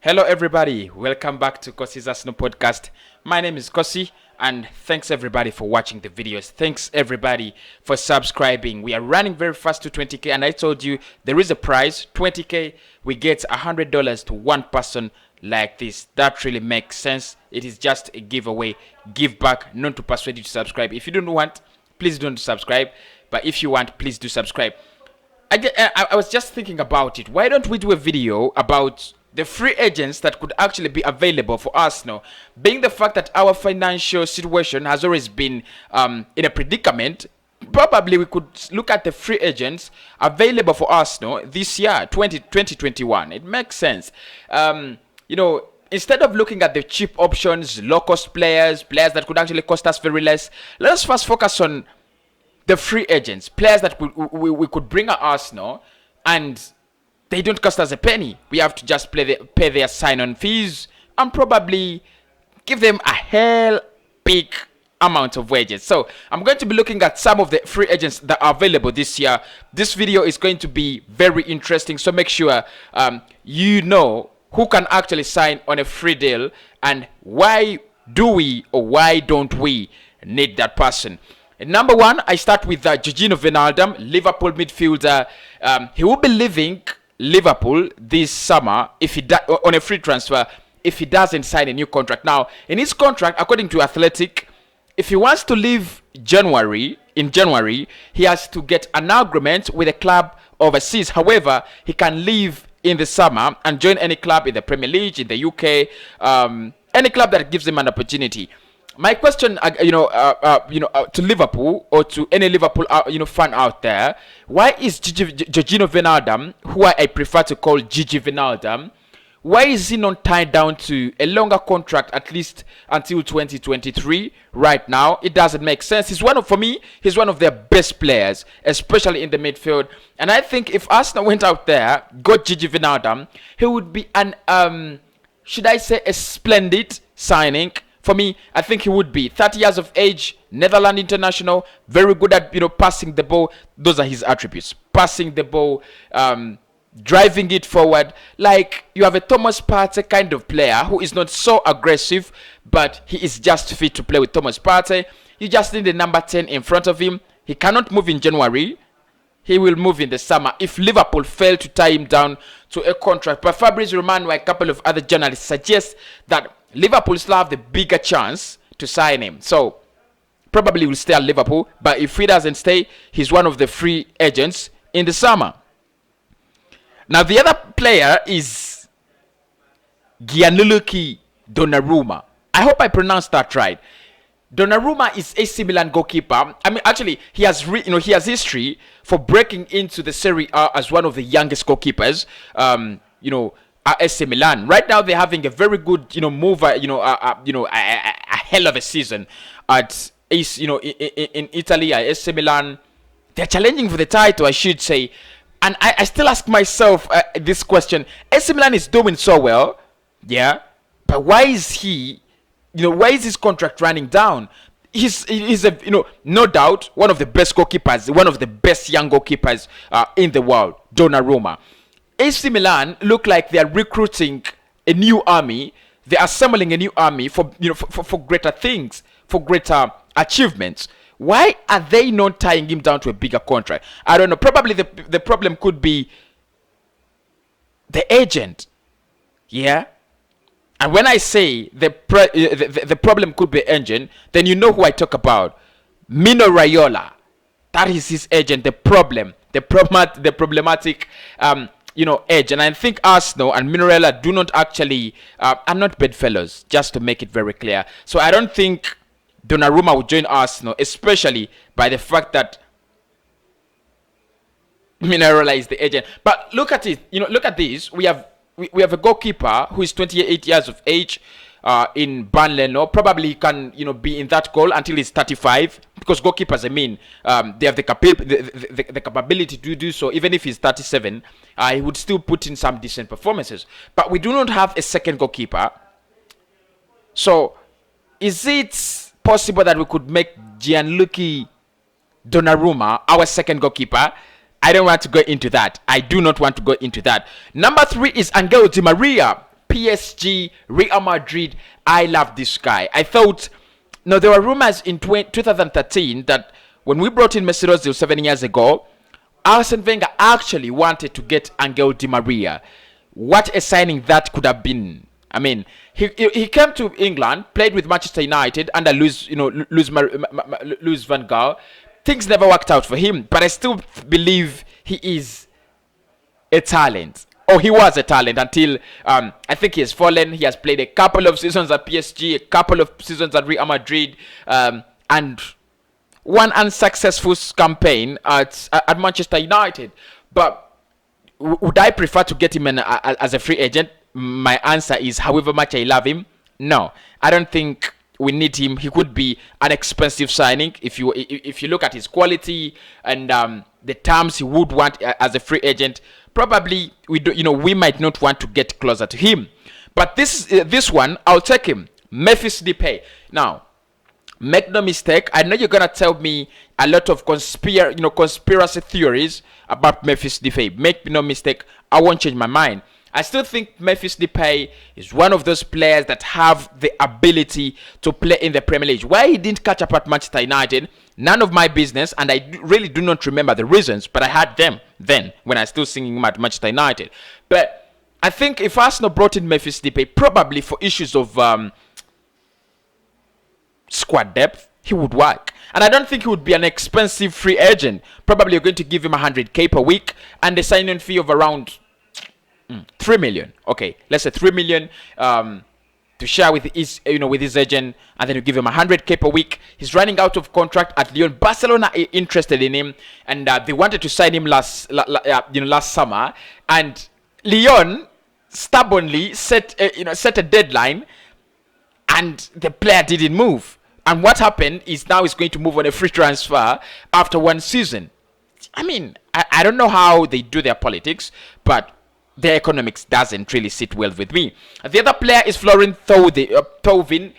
Hello, everybody. Welcome back to Costa's Arsenal podcast. My name is Kosi, and thanks everybody for watching the videos. Thanks everybody for subscribing. We are running very fast to 20k, and I told you there is a prize. 20k, we get $100 to one person like this. That really makes sense. It is just a giveaway, give back, not to persuade you to subscribe. If you don't want, please don't subscribe. But if you want, please do subscribe. I was just thinking about it. Why don't we do a video about the free agents that could actually be available for Arsenal, being the fact that our financial situation has always been in a predicament? Probably we could look at the free agents available for Arsenal this year, 2021. It makes sense. Instead of looking at the cheap options, low-cost players that could actually cost us very less, let us first focus on the free agents, players that we could bring at Arsenal, and they don't cost us a penny. We have to just pay their sign-on fees and probably give them a hell big amount of wages. So I'm going to be looking at some of the free agents that are available this year. This video is going to be very interesting, so make sure you know who can actually sign on a free deal and why do we or why don't we need that person. Number one, I start with Georgina, Liverpool midfielder. He will be leaving Liverpool this summer if he on a free transfer if he doesn't sign a new contract. Now, in his contract, according to Athletic, if he wants to leave in January, he has to get an agreement with a club overseas. However, he can leave in the summer and join any club in the Premier League, in the UK, any club that gives him an opportunity. My question, to Liverpool or to any Liverpool, fan out there, why is Georgina Wijnaldum, who I prefer to call Gigi Wijnaldum, why is he not tied down to a longer contract at least until 2023? Right now, it doesn't make sense. He's one of their best players, especially in the midfield. And I think if Arsenal went out there, got Gigi Wijnaldum, he would be an should I say a splendid signing. For me, I think he would be 30 years of age, Netherlands international, very good at passing the ball. Those are his attributes: passing the ball, driving it forward. Like you have a Thomas Partey kind of player who is not so aggressive, but he is just fit to play with Thomas Partey. You just need the number 10 in front of him. He cannot move in January. He will move in the summer if Liverpool fail to tie him down to a contract. But Fabrizio Romano and a couple of other journalists suggest that Liverpool still have the bigger chance to sign him. So probably will stay at Liverpool. But if he doesn't stay, he's one of the free agents in the summer. Now the other player is Gianluigi Donnarumma. I hope I pronounced that right. Donnarumma is AC Milan goalkeeper. I mean, actually, he has history for breaking into the Serie A as one of the youngest goalkeepers. At AC Milan. Right now, they're having a very good, move. A hell of a season at AC. In Italy, at AC Milan, they're challenging for the title, I should say. And I still ask myself this question: AC Milan is doing so well, yeah, but why is he? Why is his contract running down? He's no doubt one of the best goalkeepers, one of the best young goalkeepers in the world, Donnarumma. AC Milan look like they are recruiting a new army. They are assembling a new army for greater things, for greater achievements. Why are they not tying him down to a bigger contract? I don't know. Probably the problem could be the agent. Yeah. And when I say the problem could be agent, then you know who I talk about. Mino Raiola. That is his agent. The problematic edge. And I think Arsenal and Mino Raiola do not actually are not bedfellows, just to make it very clear. So I don't think Donnarumma will join Arsenal, especially by the fact that Mino Raiola is the agent. But look at it. Look at this. We have a goalkeeper who is 28 years of age in Burnley. No, probably he can be in that goal until he's 35, because goalkeepers, they have the capability to do so. Even if he's 37, he would still put in some decent performances. But we do not have a second goalkeeper. So is it possible that we could make Gianluigi Donnarumma our second goalkeeper? I don't want to go into that. I do not want to go into that. Number 3 is Angel Di Maria. PSG, Real Madrid. I love this guy. I thought, no, there were rumors in 2013 that when we brought in Mesut Ozil 7 years ago, Arsene Wenger actually wanted to get Angel Di Maria. What a signing that could have been. I mean, he came to England, played with Manchester United under Luis Van Gaal. Things never worked out for him, but I still believe he is a talent. Or he was a talent until I think he has fallen. He has played a couple of seasons at PSG, a couple of seasons at Real Madrid, and one unsuccessful campaign at Manchester United. But would I prefer to get him as a free agent? My answer is, however much I love him, no. I don't think we need him. He could be an expensive signing if you look at his quality and the terms he would want as a free agent. Probably we might not want to get closer to him. But this one, I'll take him. Memphis Depay. Now, make no mistake, I know you're gonna tell me a lot of conspiracy theories about Memphis Depay. Make no mistake, I won't change my mind. I still think Memphis Depay is one of those players that have the ability to play in the Premier League. Why he didn't catch up at Manchester United, none of my business, and I really do not remember the reasons, but I had them then when I was still singing him at Manchester United. But I think if Arsenal brought in Memphis Depay, probably for issues of squad depth, he would work. And I don't think he would be an expensive free agent. Probably you're going to give him 100k per week and a signing fee of around 3 million. Okay, let's say 3 million to share with his agent, and then you give him 100k per week. He's running out of contract at Lyon. Barcelona are interested in him, and they wanted to sign him last summer, and Lyon stubbornly set a deadline, and the player didn't move. And what happened is now he's going to move on a free transfer after one season. I mean, I don't know how they do their politics, but their economics doesn't really sit well with me. The other player is Florent Thauvin,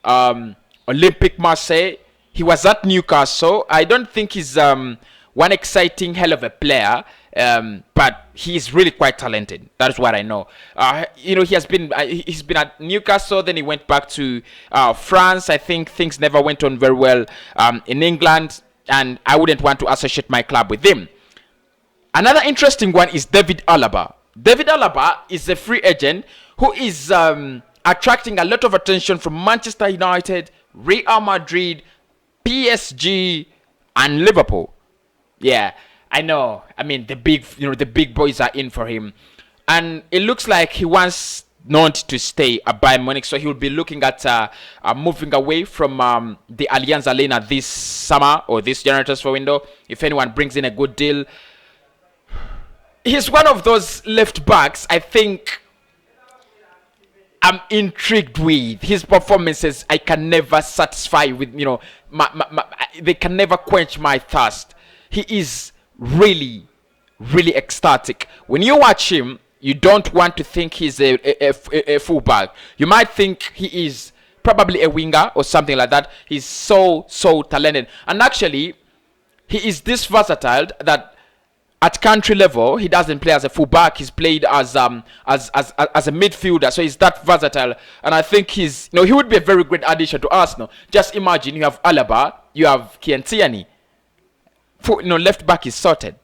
Olympique Marseille. He was at Newcastle. I don't think he's one exciting hell of a player, but he's really quite talented. That's what I know. He's been at Newcastle, then he went back to France. I think things never went on very well in England, and I wouldn't want to associate my club with him. Another interesting one is David Alaba. David Alaba is a free agent who is attracting a lot of attention from Manchester United, Real Madrid, PSG, and Liverpool. Yeah, I know. I mean, the big boys are in for him, and it looks like he wants not to stay at Bayern Munich, so he will be looking at moving away from the Allianz Arena this summer or this January transfer window. If anyone brings in a good deal. He's one of those left backs I think I'm intrigued with. His performances I can never satisfy with, they can never quench my thirst. He is really, really ecstatic. When you watch him, you don't want to think he's a fullback. You might think he is probably a winger or something like that. He's so talented. And actually, he is this versatile that at country level, he doesn't play as a fullback. He's played as a midfielder, so he's that versatile. And I think he would be a very great addition to Arsenal. Just imagine you have Alaba, you have Kientiani. Left back is sorted.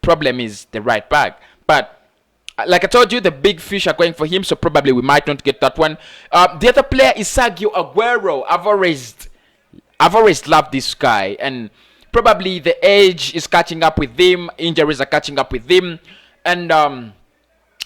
Problem is the right back. But like I told you, the big fish are going for him, so probably we might not get that one. The other player is Sergio Aguero. I've always loved this guy, and probably the age is catching up with him. Injuries are catching up with him. And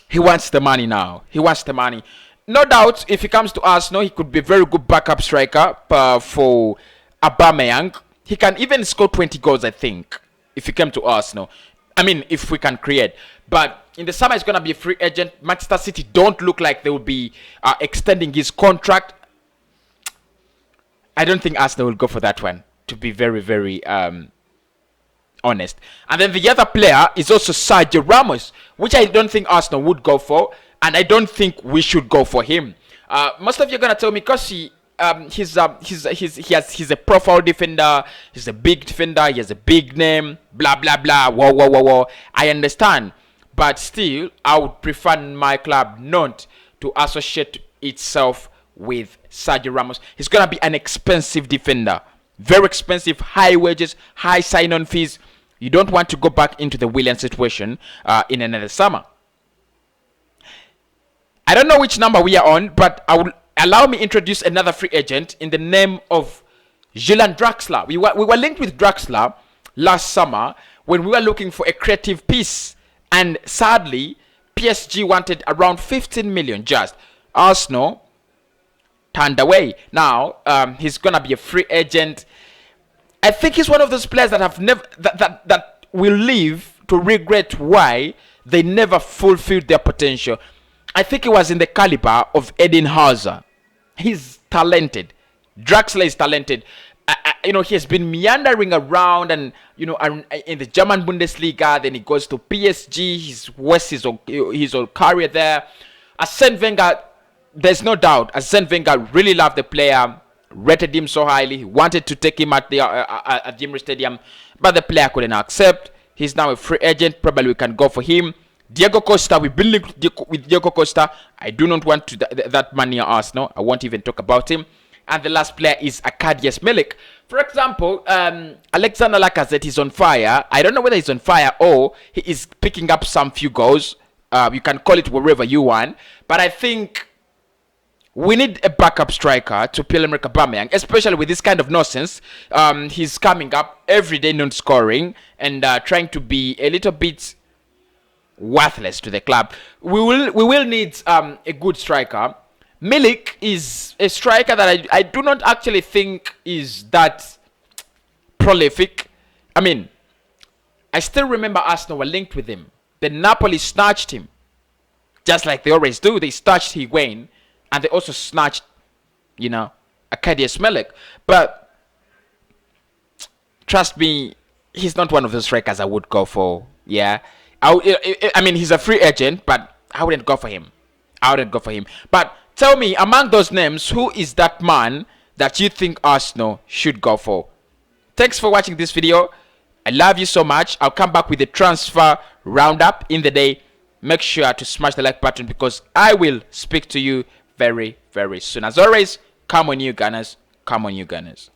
he wants the money now. He wants the money. No doubt, if he comes to Arsenal, he could be a very good backup striker for Aubameyang. He can even score 20 goals, I think, if he came to Arsenal. I mean, if we can create. But in the summer, he's going to be a free agent. Manchester City don't look like they will be extending his contract. I don't think Arsenal will go for that one, to be very, very honest. And then the other player is also Sergio Ramos, which I don't think Arsenal would go for, and I don't think we should go for him. Most of you are gonna tell me because he's a profile defender, he's a big defender, he has a big name, blah blah blah, whoa. I understand, but still, I would prefer my club not to associate itself with Sergio Ramos. He's going to be an expensive defender. Very expensive, high wages, high sign-on fees. You don't want to go back into the Willian situation in another summer. I don't know which number we are on, but I will allow me introduce another free agent in the name of Jilan Draxler. We were linked with Draxler last summer when we were looking for a creative piece. And sadly, PSG wanted around 15 million just. Arsenal turned away. Now, he's going to be a free agent. I think he's one of those players that have never that will live to regret why they never fulfilled their potential. I think he was in the caliber of Eden Hazard. He's talented. Draxler is talented. He has been meandering around and, in the German Bundesliga. Then he goes to PSG. He's wastes his whole career there. Arsene Wenger, there's no doubt, Arsene Wenger really loved the player, rated him so highly. He wanted to take him at the Emirates Stadium, but the player couldn't accept. He's now a free agent. Probably we can go for him. Diego Costa, we've been linked with Diego Costa. I do not want to that man near Arsenal. I won't even talk about him. And the last player is Arkadiusz Milik. For example, Alexander Lacazette is on fire. I don't know whether he's on fire or he is picking up some few goals. You can call it wherever you want. But I think we need a backup striker to Pierre-Emerick Aubameyang, especially with this kind of nonsense. He's coming up every day, not scoring, and trying to be a little bit worthless to the club. We will need a good striker. Milik is a striker that I do not actually think is that prolific. I mean, I still remember Arsenal were linked with him. The Napoli snatched him, just like they always do. They snatched Higuain, and they also snatched, Arkadiusz Milik. But trust me, he's not one of those strikers I would go for. Yeah, I mean, he's a free agent, but I wouldn't go for him. But tell me, among those names, who is that man that you think Arsenal should go for? Thanks for watching this video. I love you so much. I'll come back with a transfer roundup in the day. Make sure to smash the like button because I will speak to you very, very soon. As always, come on you Gunners. Come on you Gunners.